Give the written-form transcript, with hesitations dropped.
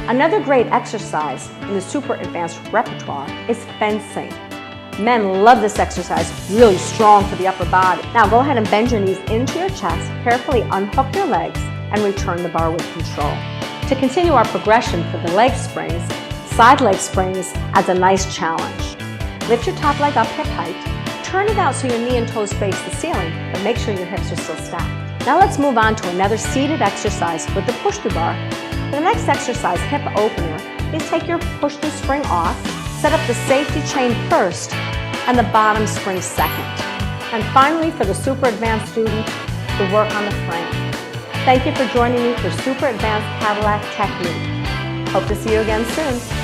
Another great exercise in the super advanced repertoire is fencing. Men love this exercise, really strong for the upper body. Now go ahead and bend your knees into your chest, carefully unhook your legs, and return the bar with control. To continue our progression for the leg springs, side leg springs adds a nice challenge. Lift your top leg up hip height, turn it out so your knee and toes face the ceiling, but make sure your hips are still stacked. Now let's move on to another seated exercise with the push-through bar. For the next exercise, hip opener, please take your push-through spring off, set up the safety chain first, and the bottom spring second. And finally, for the super advanced student, the work on the frame. Thank you for joining me for Super Advanced Cadillac Technique. Hope to see you again soon.